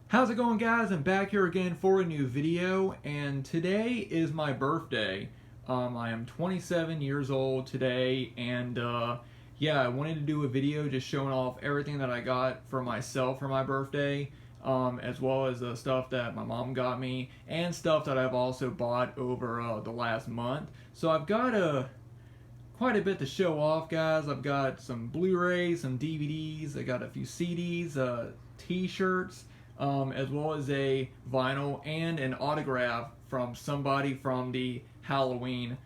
How's it going, guys? I'm back here again for a new video, and today is my birthday. I am 27 years old today, and yeah, I wanted to do a video just showing off everything that I got for myself for my birthday, as well as the stuff that my mom got me, and stuff that I've also bought over the last month. So I've got quite a bit to show off, guys. I've got some Blu-rays, some DVDs, I got a few CDs, t-shirts, as well as a vinyl and an autograph from somebody from the Halloween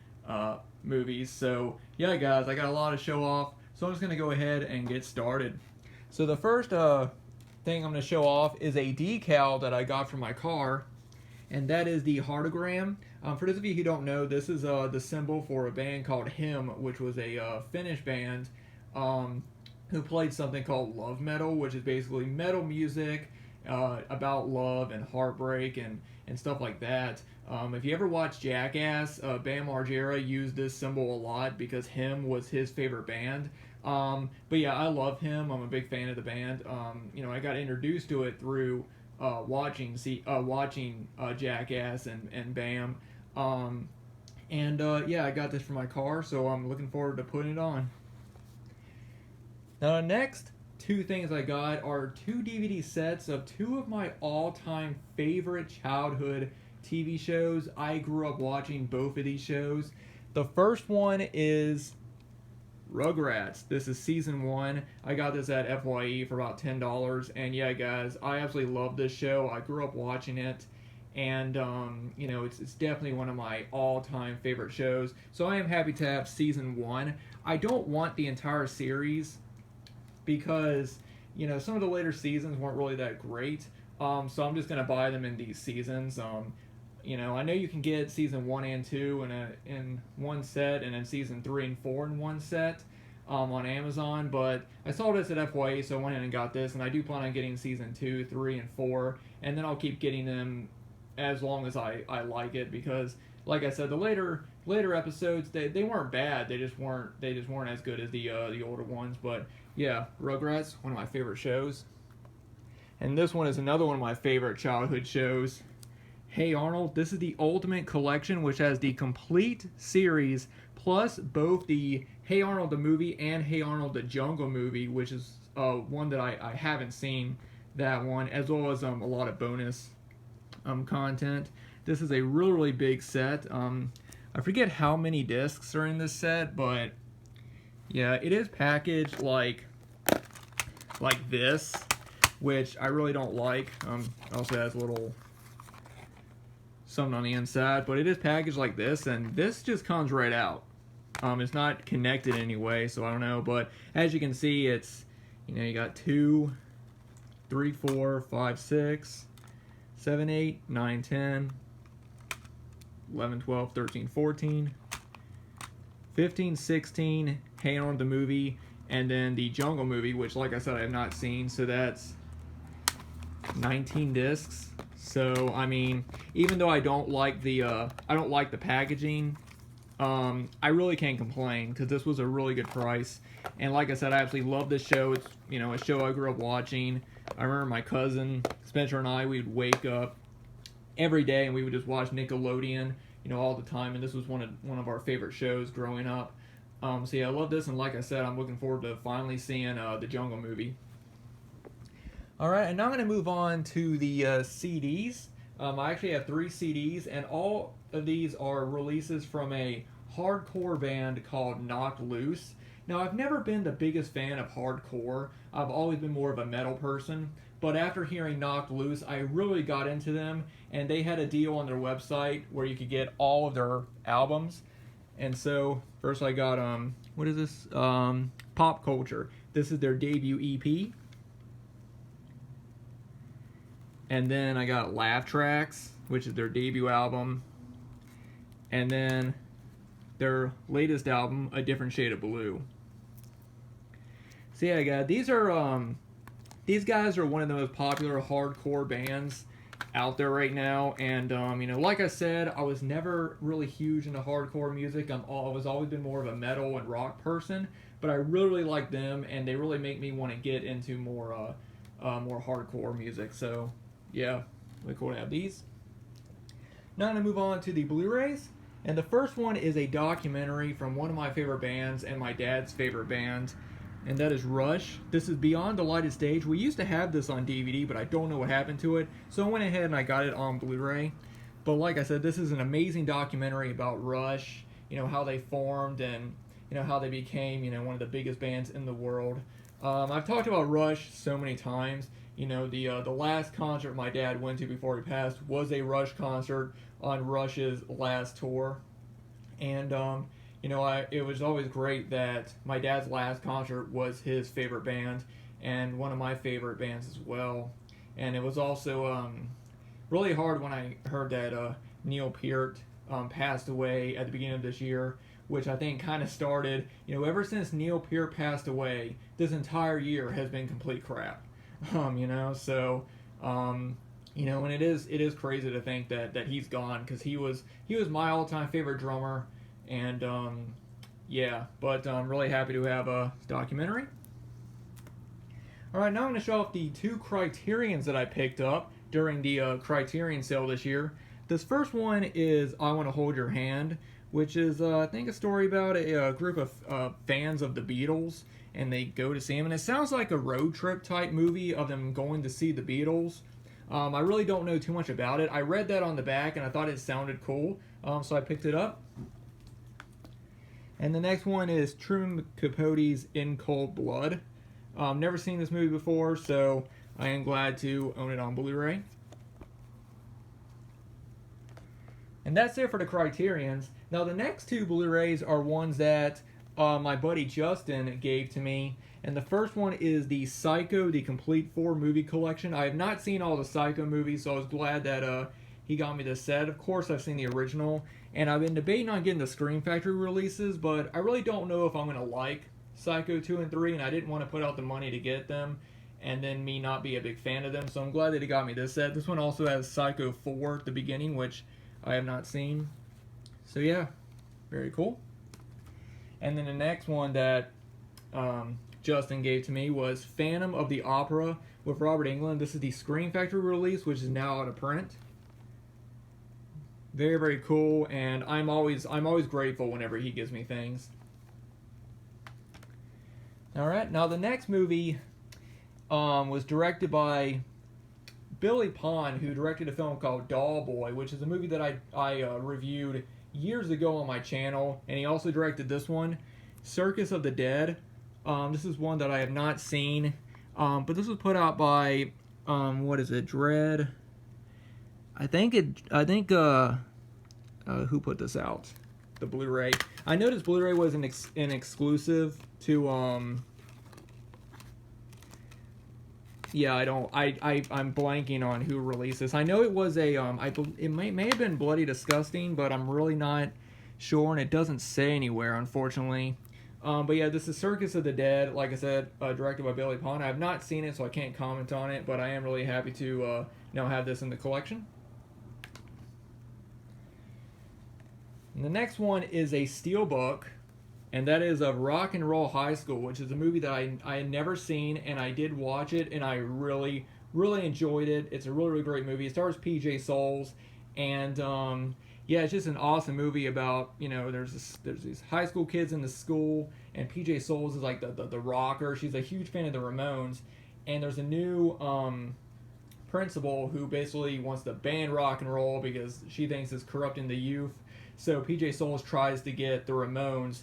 movies. So yeah, guys, I got a lot to show off, so I'm just going to go ahead and get started. So the first thing I'm going to show off is a decal that I got from my car, and that is the heartogram. For those of you who don't know, this is the symbol for a band called Him, which was a Finnish band who played something called love metal, which is basically metal music about love and heartbreak and stuff like that. If you ever watch Jackass, Bam Margera used this symbol a lot because Him was his favorite band. But yeah, I love Him. I'm a big fan of the band. I got introduced to it through watching Jackass and Bam. Yeah, I got this for my car, so I'm looking forward to putting it on. Now, the next two things I got are two DVD sets of two of my all-time favorite childhood TV shows. I grew up watching both of these shows. The first one is Rugrats. This is season 1. I got this at FYE for about $10, and yeah, guys, I absolutely love this show. I grew up watching it, and it's definitely one of my all-time favorite shows. So I am happy to have season 1. I don't want the entire series because some of the later seasons weren't really that great. So I'm just gonna buy them in these seasons. I know you can get season 1 and 2 in one set, and then season 3 and 4 in one set on Amazon. But I saw this at FYE, so I went in and got this, and I do plan on getting season 2, 3, and 4, and then I'll keep getting them as long as I like it, because like I said, the later episodes they weren't bad. They just weren't as good as the older ones. But yeah, Rugrats, one of my favorite shows. And this one is another one of my favorite childhood shows. Hey Arnold. This is the Ultimate Collection, which has the complete series plus both the Hey Arnold the movie and Hey Arnold the Jungle movie, which is one that I haven't seen, that one, as well as a lot of bonus content. This is a really big set. I forget how many discs are in this set, but yeah, it is packaged like this, which I really don't like. It also has a little something on the inside, but it is packaged like this, and this just comes right out. It's not connected anyway, so I don't know, but as you can see, it's, you got 2, 3, 4, 5, 6, 7, 8, 9, 10, 11, 12, 13, 14, 15, 16, Hey Arnold the movie, and then the Jungle movie, which, like I said, I have not seen, so that's 19 discs. So I mean, even though I don't like the packaging, I really can't complain, because this was a really good price. And like I said, I absolutely love this show. It's a show I grew up watching. I remember my cousin Spencer and I, we would wake up every day and we would just watch Nickelodeon, all the time. And this was one of our favorite shows growing up. So yeah, I love this, and like I said, I'm looking forward to finally seeing the Jungle movie. Alright, and now I'm going to move on to the CDs. I actually have 3 CDs, and all of these are releases from a hardcore band called Knocked Loose. Now, I've never been the biggest fan of hardcore. I've always been more of a metal person. But after hearing Knocked Loose, I really got into them, and they had a deal on their website where you could get all of their albums. And so, first I got, what is this? Pop Culture. This is their debut EP. And then I got Laugh Tracks, which is their debut album. And then their latest album, A Different Shade of Blue. So yeah, guys, these guys are one of the most popular hardcore bands out there right now. And like I said, I was never really huge into hardcore music. I was always been more of a metal and rock person, but I really like them, and they really make me want to get into more hardcore music. So yeah, really cool to have these. Now I'm going to move on to the Blu-rays. And the first one is a documentary from one of my favorite bands and my dad's favorite band, and that is Rush. This is Beyond the Lighted Stage. We used to have this on DVD, but I don't know what happened to it. So I went ahead and I got it on Blu-ray. But like I said, this is an amazing documentary about Rush, how they formed and, how they became, one of the biggest bands in the world. I've talked about Rush so many times. The last concert my dad went to before he passed was a Rush concert on Rush's last tour. And, it was always great that my dad's last concert was his favorite band and one of my favorite bands as well. And it was also really hard when I heard that Neil Peart passed away at the beginning of this year, which I think kind of started, ever since Neil Peart passed away, this entire year has been complete crap. And it is crazy to think that he's gone, because he was my all-time favorite drummer, and but I'm really happy to have a documentary. Alright, now I'm going to show off the 2 Criterions that I picked up during the Criterion sale this year. This first one is I Want to Hold Your Hand, which is I think a story about a group of fans of the Beatles, and they go to see them, and it sounds like a road trip type movie of them going to see the Beatles. I really don't know too much about it. I read that on the back and I thought it sounded cool, so I picked it up. And the next one is Truman Capote's In Cold Blood. Never seen this movie before, so I am glad to own it on Blu-ray. And that's it for the Criterions. Now the next 2 Blu-rays are ones that my buddy Justin gave to me. And the first one is the Psycho, the Complete 4 movie collection. I have not seen all the Psycho movies, so I was glad that he got me this set. Of course, I've seen the original. And I've been debating on getting the Scream Factory releases, but I really don't know if I'm going to like Psycho 2 and 3, and I didn't want to put out the money to get them and then me not be a big fan of them. So I'm glad that he got me this set. This one also has Psycho 4 at the beginning, which I have not seen. So yeah, very cool. And then the next one that Justin gave to me was Phantom of the Opera with Robert Englund. This is the Scream Factory release, which is now out of print. Very, very cool, and I'm always grateful whenever he gives me things. Alright, now the next movie was directed by Billy Pond, who directed a film called Doll Boy, which is a movie that I reviewed years ago on my channel, and he also directed this one, Circus of the Dead. This is one that I have not seen, but this was put out by, what is it, Dread? I think who put this out? The Blu-ray. I noticed Blu-ray was an exclusive to, yeah, I'm blanking on who released this. I know it was a, it may have been Bloody Disgusting, but I'm really not sure, and it doesn't say anywhere, unfortunately. But yeah, this is Circus of the Dead, like I said, directed by Billy Pond. I have not seen it, so I can't comment on it, but I am really happy to now have this in the collection. And the next one is a steelbook, and that is of Rock and Roll High School, which is a movie that I had never seen, and I did watch it, and I really, really enjoyed it. It's a really, really great movie. It stars PJ Soles, and yeah, it's just an awesome movie about, there's these high school kids in the school, and PJ Soles is like the rocker. She's a huge fan of the Ramones, and there's a new principal who basically wants to ban rock and roll because she thinks it's corrupting the youth. So PJ Soles tries to get the Ramones.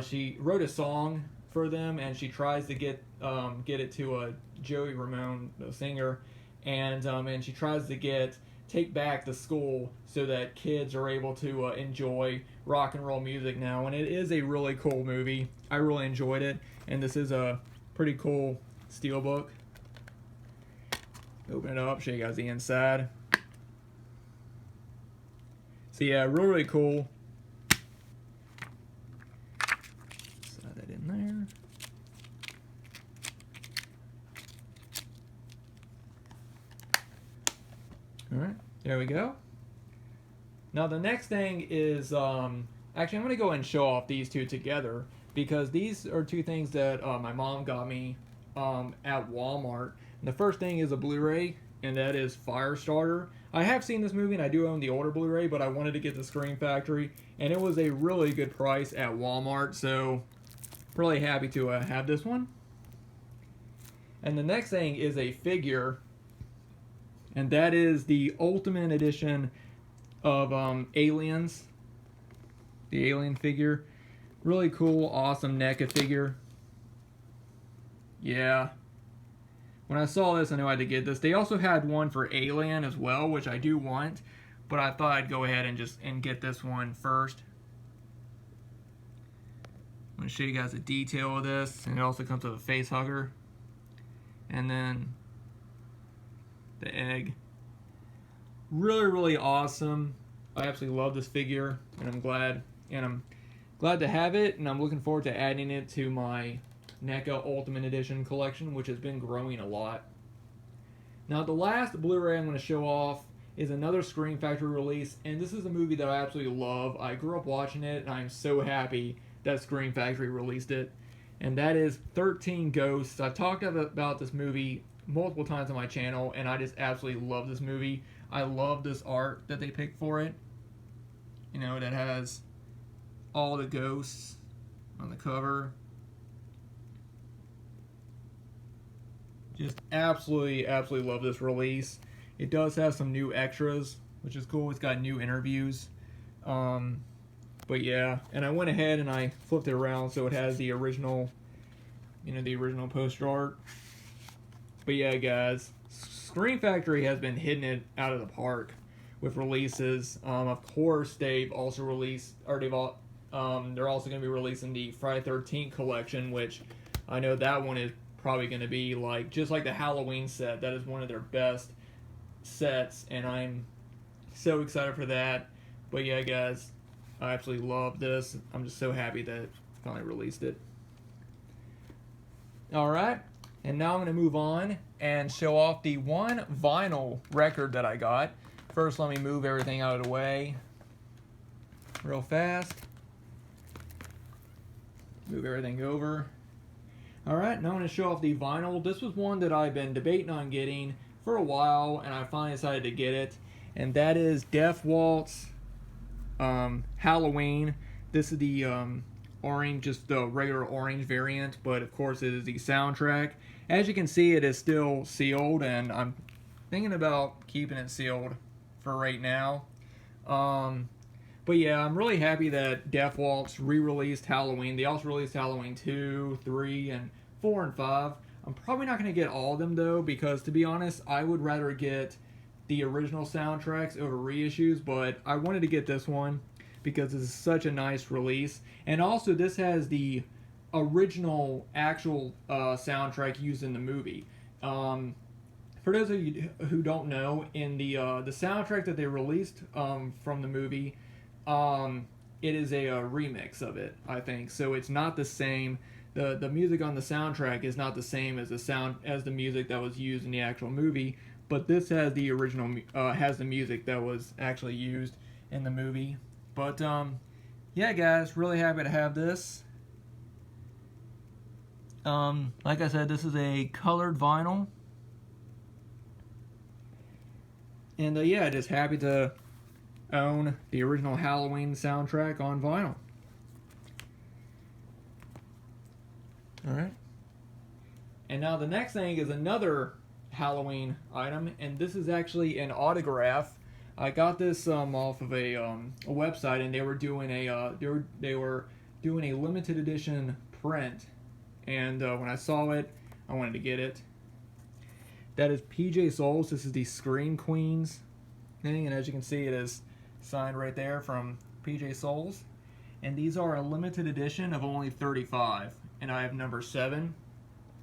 She wrote a song for them, and she tries to get it to Joey Ramone, the singer, and she tries to take back the school so that kids are able to enjoy rock and roll music now. And it is a really cool movie. I really enjoyed it, and this is a pretty cool steelbook. Open it up, show you guys the inside. So yeah, really, really cool. Slide that in there. Alright, there we go. Now the next thing is, actually I'm going to go and show off these two together, because these are two things that my mom got me at Walmart. And the first thing is a Blu-ray, and that is Firestarter. I have seen this movie and I do own the older Blu-ray, but I wanted to get the Scream Factory, and it was a really good price at Walmart, so really happy to have this one. And the next thing is a figure, and that is the Ultimate Edition of Aliens, the Alien figure. Really cool, awesome NECA figure. Yeah. When I saw this, I knew I had to get this. They also had one for Alien as well, which I do want, but I thought I'd go ahead and get this one first. I'm going to show you guys the detail of this, and it also comes with a face hugger. And then the egg. Really, really awesome. I absolutely love this figure, and I'm glad to have it, and I'm looking forward to adding it to my NECA Ultimate Edition collection, which has been growing a lot. Now, the last Blu-ray I'm going to show off is another Scream Factory release, and this is a movie that I absolutely love. I grew up watching it, and I'm so happy that Scream Factory released it, and that is 13 Ghosts. I've talked about this movie multiple times on my channel, and I just absolutely love this movie. I love this art that they picked for it. You know, that has all the ghosts on the cover. Just absolutely love this release. It does have some new extras, which is cool. It's got new interviews. But yeah, and I went ahead and I flipped it around so it has the original, the original poster art. But yeah, guys, Scream Factory has been hitting it out of the park with releases. Of course, they've also released, or they're also going to be releasing the Friday 13th collection, which I know that one is probably going to be just like the Halloween set. That is one of their best sets, and I'm so excited for that. But yeah, guys, I absolutely love this. I'm just so happy that it finally released it. Alright, and now I'm going to move on and show off the one vinyl record that I got. First, let me move everything out of the way real fast. Move everything over. Alright, now I'm going to show off the vinyl. This was one that I've been debating on getting for a while, and I finally decided to get it. And that is Death Waltz Halloween. This is the orange, just the regular orange variant, but of course it is the soundtrack. As you can see, it is still sealed, and I'm thinking about keeping it sealed for right now. But yeah, I'm really happy that Death Waltz re-released Halloween. They also released Halloween 2, 3, and 4 and 5. I'm probably not going to get all of them though, because to be honest, I would rather get the original soundtracks over reissues, but I wanted to get this one because this is such a nice release. And also, this has the original actual soundtrack used in the movie. For those of you who don't know, in the soundtrack that they released from the movie, it is a remix of it, I think. So it's not the same. The music on the soundtrack is not the same as the music that was used in the actual movie. But this has the original, has the music that was actually used in the movie. But, yeah, guys, really happy to have this. Like I said, this is a colored vinyl. And, yeah, just happy to own the original Halloween soundtrack on vinyl. Alright. And now the next thing is another Halloween item, and this is actually an autograph. I got this off of a website, and they were doing a limited edition print, and when I saw it, I wanted to get it. That is PJ Souls. This is the Scream Queens thing, and as you can see, it is signed right there from PJ Souls. And these are a limited edition of only 35, and I have number 7.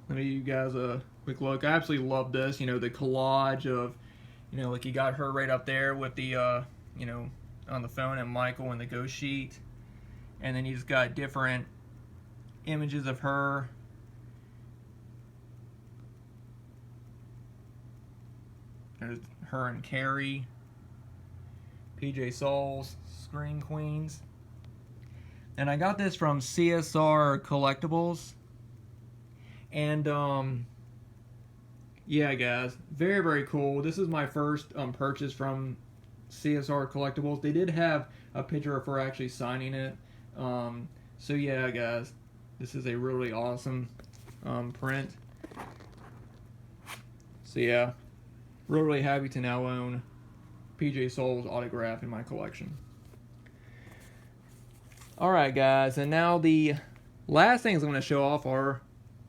Let me give you guys a quick look. I absolutely love this. You know, the collage of, like you got her right up there with the, on the phone, and Michael and the ghost sheet. And then you just got different images of her. There's her and Carrie. PJ Souls, Scream Queens. And I got this from CSR Collectibles. And Yeah, guys, very very cool. This is my first purchase from CSR Collectibles. They did have a picture of her actually signing it. So yeah, guys, this is a really awesome print. So yeah, really happy to now own PJ Soul's autograph in my collection. Alright guys, and now the last things I'm going to show off are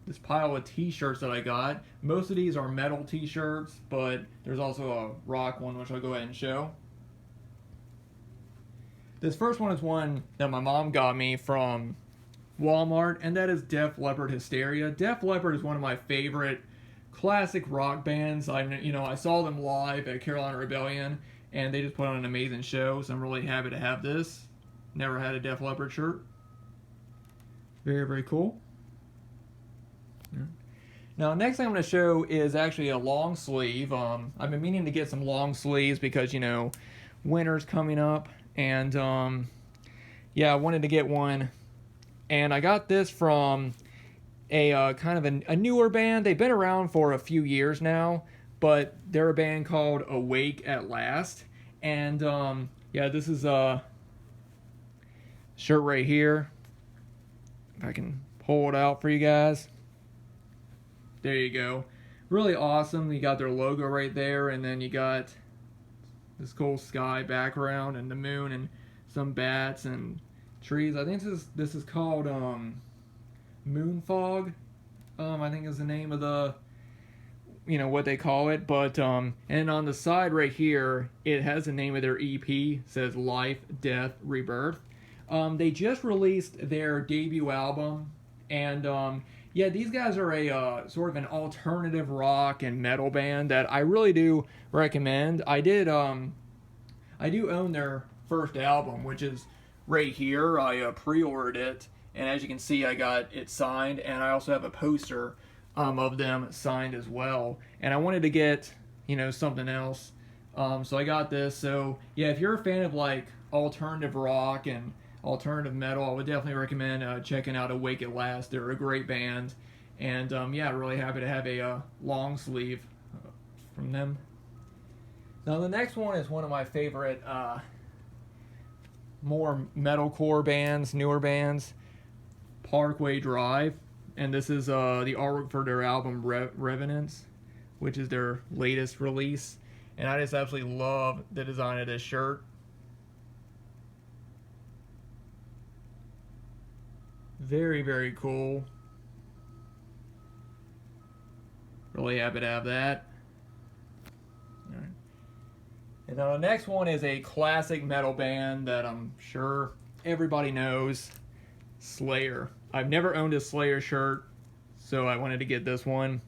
this pile of t-shirts that I got. Most of these are metal t-shirts, but there's also a rock one which I'll go ahead and show. This first one is one that my mom got me from Walmart, and that is Def Leppard Hysteria. Def Leppard is one of my favorite classic rock bands. I saw them live at Carolina Rebellion, and they just put on an amazing show, so I'm really happy to have this. Never had a Def Leppard shirt. Very, very cool. Yeah. Now, next thing I'm going to show is actually a long sleeve. I've been meaning to get some long sleeves because, winter's coming up, and yeah, I wanted to get one. And I got this from a kind of a newer band. They've been around for a few years now, but they're a band called Awake at Last. And yeah, this is a shirt right here. If I can pull it out for you guys. There you go. Really awesome. You got their logo right there, and then you got this cool sky background and the moon and some bats and trees. I think this is called moon fog. I think is the name of the what they call it. But and on the side right here, it has the name of their EP. It says Life, Death, Rebirth. They just released their debut album, and yeah, these guys are a sort of an alternative rock and metal band that I really do recommend. I do own their first album, which is right here. I pre-ordered it, and as you can see, I got it signed, and I also have a poster of them signed as well. And I wanted to get something else, so I got this. So yeah, if you're a fan of like alternative rock and alternative metal, I would definitely recommend checking out Awake at Last. They're a great band, and yeah, really happy to have a long sleeve from them. Now the next one is one of my favorite more metalcore bands, newer bands, Parkway Drive, and this is the artwork for their album Revenants, which is their latest release, and I just absolutely love the design of this shirt. Very, very cool. Really happy to have that. All right. And now the next one is a classic metal band that I'm sure everybody knows, Slayer. I've never owned a Slayer shirt, so I wanted to get this one.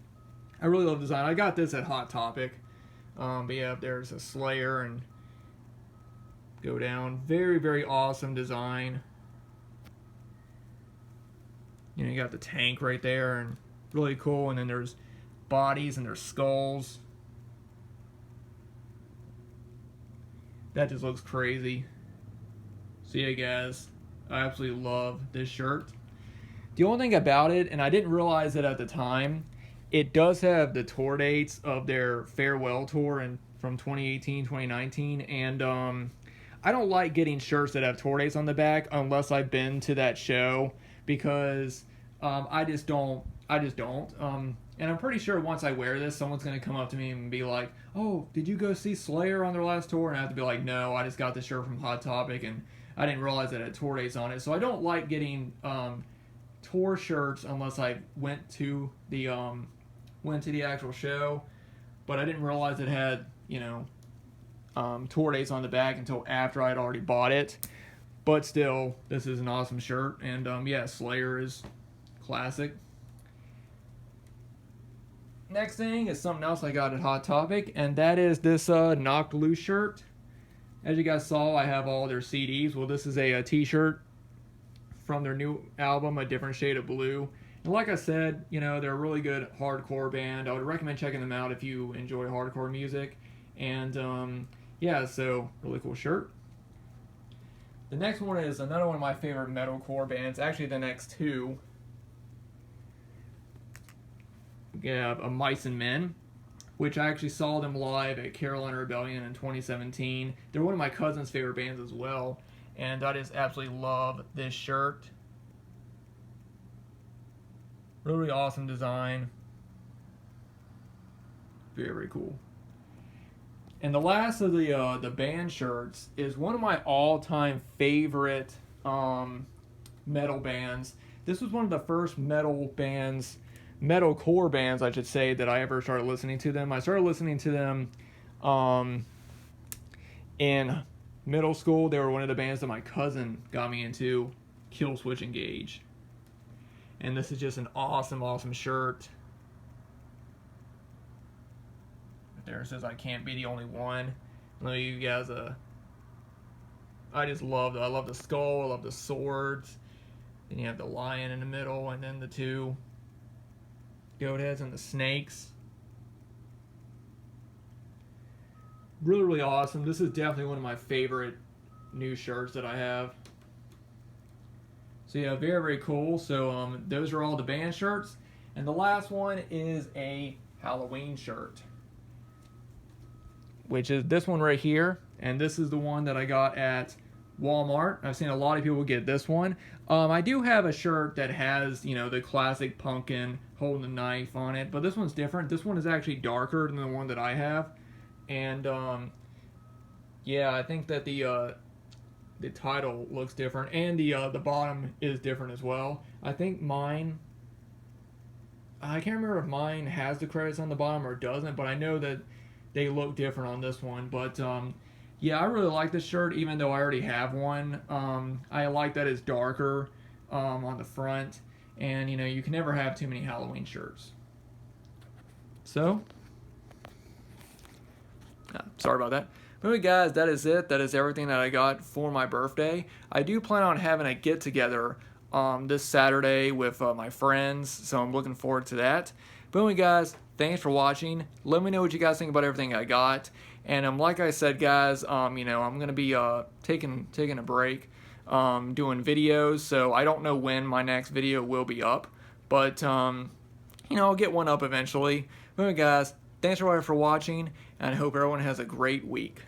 I really love the design. I got this at Hot Topic. But yeah, there's a Slayer and go down. Very, very awesome design. You got the tank right there, and really cool. And then there's bodies and there's skulls. That just looks crazy. So yeah, guys, I absolutely love this shirt. The only thing about it, and I didn't realize it at the time, it does have the tour dates of their farewell tour from 2018, 2019, and I don't like getting shirts that have tour dates on the back unless I've been to that show, because I just don't. And I'm pretty sure once I wear this, someone's going to come up to me and be like, oh, did you go see Slayer on their last tour? And I have to be like, no, I just got this shirt from Hot Topic, and I didn't realize that it had tour dates on it. So I don't like getting tour shirts unless I went to the actual show. But I didn't realize it had, tour dates on the back until after I'd already bought it. But still, this is an awesome shirt. And yeah, Slayer is classic. Next thing is something else I got at Hot Topic, and that is this Knocked Loose shirt. As you guys saw, I have all their CDs. Well, this is a t-shirt from their new album, A Different Shade of Blue. And like I said, they're a really good hardcore band. I would recommend checking them out if you enjoy hardcore music. And yeah, so really cool shirt. The next one is another one of my favorite metalcore bands. Actually, the next two. We have a Mice and Men. which I actually saw them live at Carolina Rebellion in 2017. They're one of my cousin's favorite bands as well, and I just absolutely love this shirt. Really awesome design. Very, very cool. And the last of the band shirts is one of my all-time favorite metal bands. This was one of the first metalcore bands, I should say, that I ever started listening to them. I started listening to them in middle school. They were one of the bands that my cousin got me into, Killswitch Engage. And this is just an awesome, awesome shirt. There it says, "I can't be the only one." Let me give you guys I just love it. I love the skull. I love the swords. Then you have the lion in the middle, and then the two goat heads and the snakes. Really, really awesome. This is definitely one of my favorite new shirts that I have. So yeah, very, very cool. So those are all the band shirts. And the last one is a Halloween shirt, which is this one right here. And this is the one that I got at Walmart. I've seen a lot of people get this one. I do have a shirt that has, you know, the classic pumpkin holding the knife on it, but this one's different. This one is actually darker than the one that I have. And yeah, I think that the title looks different, and the bottom is different as well. I think mine, I can't remember if mine has the credits on the bottom or doesn't, but I know that they look different on this one. But yeah, I really like this shirt, even though I already have one. I like that it's darker on the front, and you know, you can never have too many Halloween shirts. So sorry about that. But anyway, guys, that is it. That is everything that I got for my birthday. I do plan on having a get-together this Saturday with my friends, so I'm looking forward to that. But anyway, guys, thanks for watching. Let me know what you guys think about everything I got. And like I said, guys, you know, I'm gonna be taking a break, doing videos. So I don't know when my next video will be up, but you know, I'll get one up eventually. But anyway, guys, thanks for watching, and I hope everyone has a great week.